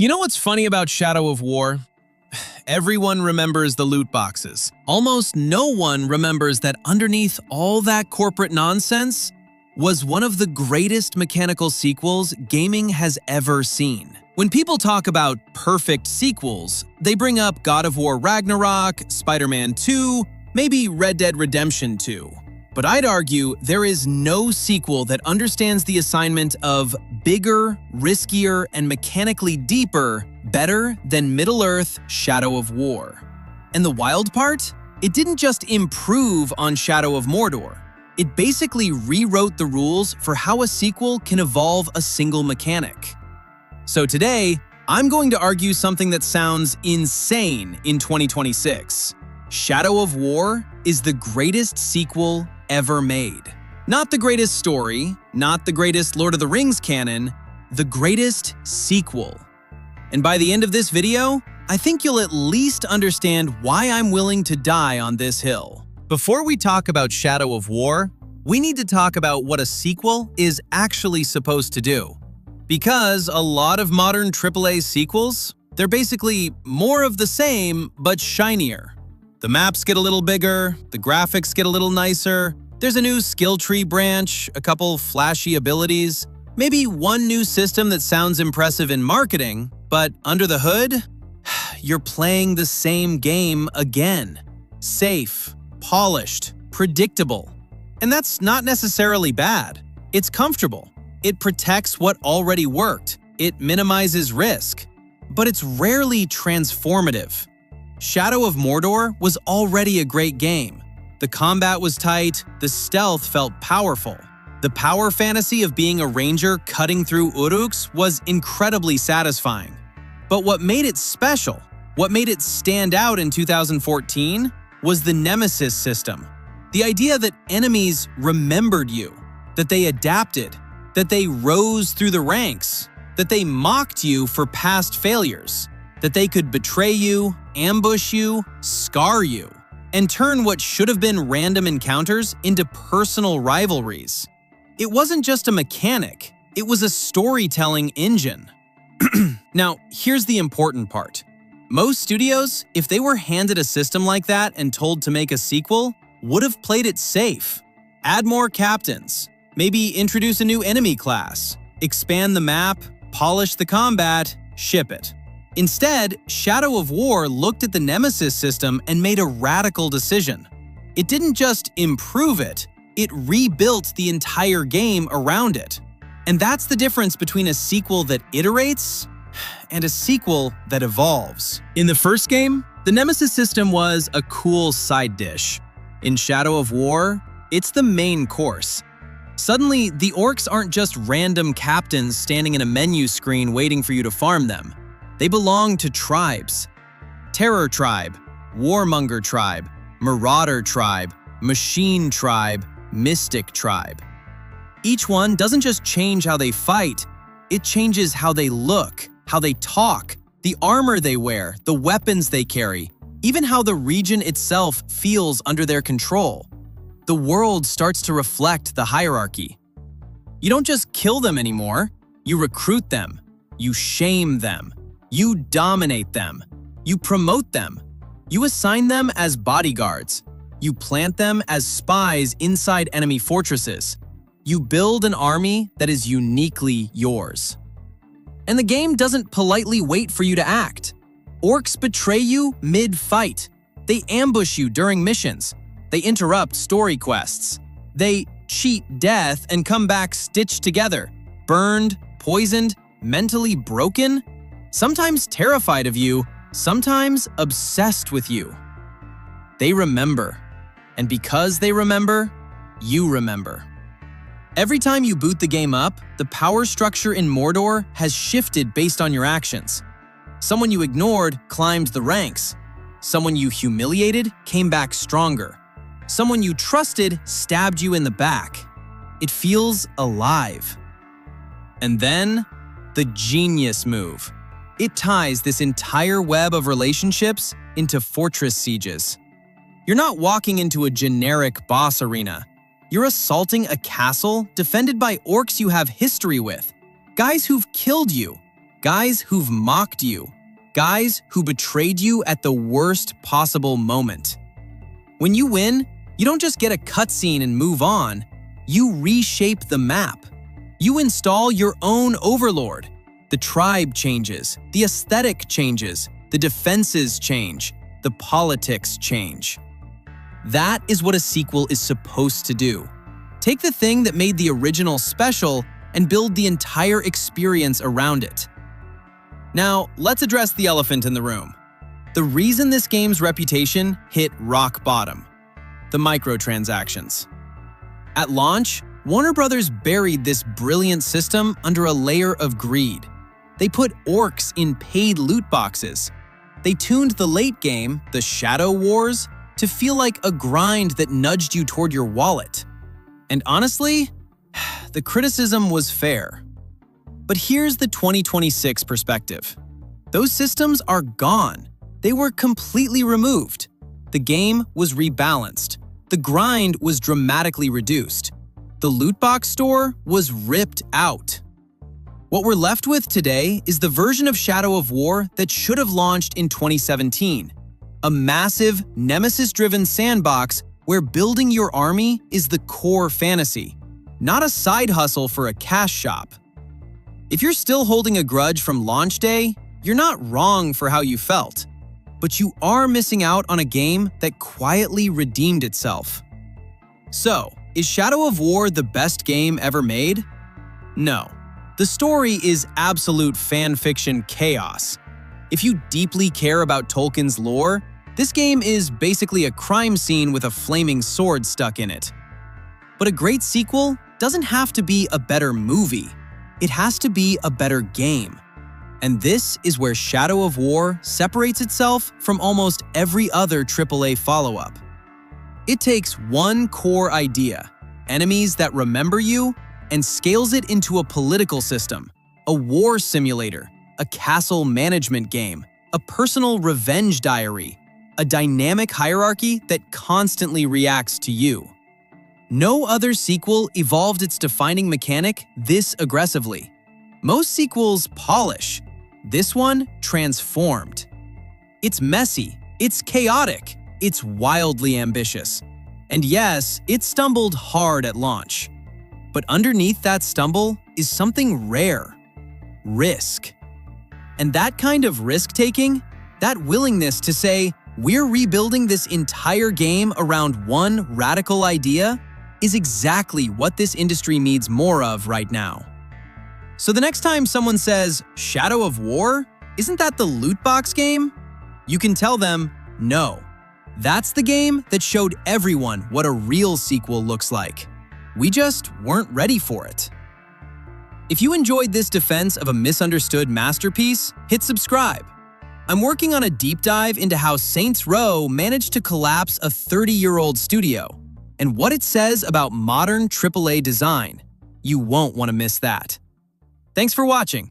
You know what's funny about Shadow of War? Everyone remembers the loot boxes. Almost no one remembers that underneath all that corporate nonsense was one of the greatest mechanical sequels gaming has ever seen. When people talk about perfect sequels, they bring up God of War Ragnarok, Spider-Man 2, maybe Red Dead Redemption 2. But I'd argue there is no sequel that understands the assignment of bigger, riskier, and mechanically deeper better than Middle-earth Shadow of War. And the wild part? It didn't just improve on Shadow of Mordor. It basically rewrote the rules for how a sequel can evolve a single mechanic. So today, I'm going to argue something that sounds insane in 2026. Shadow of War is the greatest sequel ever made. Not the greatest story, not the greatest Lord of the Rings canon, the greatest sequel. And by the end of this video, I think you'll at least understand why I'm willing to die on this hill. Before we talk about Shadow of War, we need to talk about what a sequel is actually supposed to do. Because a lot of modern AAA sequels, they're basically more of the same, but shinier. The maps get a little bigger, the graphics get a little nicer, there's a new skill tree branch, a couple flashy abilities, maybe one new system that sounds impressive in marketing, but under the hood, you're playing the same game again. Safe, polished, predictable. And that's not necessarily bad. It's comfortable. It protects what already worked. It minimizes risk. But it's rarely transformative. Shadow of Mordor was already a great game. The combat was tight, the stealth felt powerful. The power fantasy of being a ranger cutting through Uruks was incredibly satisfying. But what made it special, what made it stand out in 2014, was the Nemesis System. The idea that enemies remembered you, that they adapted, that they rose through the ranks, that they mocked you for past failures, that they could betray you, ambush you, scar you, and turn what should have been random encounters into personal rivalries. It wasn't just a mechanic, it was a storytelling engine. Now, here's the important part. Most studios, if they were handed a system like that and told to make a sequel, would have played it safe. Add more captains, maybe introduce a new enemy class, expand the map, polish the combat, ship it. Instead, Shadow of War looked at the Nemesis system and made a radical decision. It didn't just improve it, it rebuilt the entire game around it. And that's the difference between a sequel that iterates and a sequel that evolves. In the first game, the Nemesis system was a cool side dish. In Shadow of War, it's the main course. Suddenly, the orcs aren't just random captains standing in a menu screen waiting for you to farm them. They belong to tribes. Terror Tribe, Warmonger Tribe, Marauder Tribe, Machine Tribe, Mystic Tribe. Each one doesn't just change how they fight, it changes how they look, how they talk, the armor they wear, the weapons they carry, even how the region itself feels under their control. The world starts to reflect the hierarchy. You don't just kill them anymore, you recruit them, you shame them, you dominate them, you promote them, you assign them as bodyguards, you plant them as spies inside enemy fortresses. You build an army that is uniquely yours. And the game doesn't politely wait for you to act. Orcs betray you mid-fight. They ambush you during missions. They interrupt story quests. They cheat death and come back stitched together, burned, poisoned, mentally broken, sometimes terrified of you, sometimes obsessed with you. They remember. And because they remember, you remember. Every time you boot the game up, the power structure in Mordor has shifted based on your actions. Someone you ignored climbed the ranks. Someone you humiliated came back stronger. Someone you trusted stabbed you in the back. It feels alive. And then, the genius move. It ties this entire web of relationships into fortress sieges. You're not walking into a generic boss arena. You're assaulting a castle defended by orcs you have history with, guys who've killed you, Guys who've mocked you. Guys who betrayed you at the worst possible moment. When you win, you don't just get a cutscene and move on. You reshape the map. You install your own overlord. The tribe changes, the aesthetic changes, the defenses change, the politics change. That is what a sequel is supposed to do. Take the thing that made the original special and build the entire experience around it. Now, let's address the elephant in the room. The reason this game's reputation hit rock bottom: the microtransactions. At launch, Warner Brothers buried this brilliant system under a layer of greed. They put orcs in paid loot boxes. They tuned the late game, the Shadow Wars, to feel like a grind that nudged you toward your wallet. And honestly, the criticism was fair. But here's the 2026 perspective. Those systems are gone. They were completely removed. The game was rebalanced. The grind was dramatically reduced. The loot box store was ripped out. What we're left with today is the version of Shadow of War that should have launched in 2017. A massive, Nemesis-driven sandbox where building your army is the core fantasy, not a side hustle for a cash shop. If you're still holding a grudge from launch day, you're not wrong for how you felt. But you are missing out on a game that quietly redeemed itself. So, is Shadow of War the best game ever made? No. The story is absolute fan fiction chaos. If you deeply care about Tolkien's lore, this game is basically a crime scene with a flaming sword stuck in it. But a great sequel doesn't have to be a better movie. It has to be a better game. And this is where Shadow of War separates itself from almost every other AAA follow-up. It takes one core idea, enemies that remember you, and scales it into a political system, a war simulator, a castle management game, a personal revenge diary, a dynamic hierarchy that constantly reacts to you. No other sequel evolved its defining mechanic this aggressively. Most sequels polish. This one transformed. It's messy, it's chaotic, it's wildly ambitious. And yes, it stumbled hard at launch. But underneath that stumble is something rare: risk. And that kind of risk-taking, that willingness to say, we're rebuilding this entire game around one radical idea, is exactly what this industry needs more of right now. So the next time someone says, Shadow of War? Isn't that the loot box game? You can tell them, no. That's the game that showed everyone what a real sequel looks like. We just weren't ready for it. If you enjoyed this defense of a misunderstood masterpiece, hit subscribe. I'm working on a deep dive into how Saints Row managed to collapse a 30-year-old studio and what it says about modern AAA design. You won't want to miss that. Thanks for watching.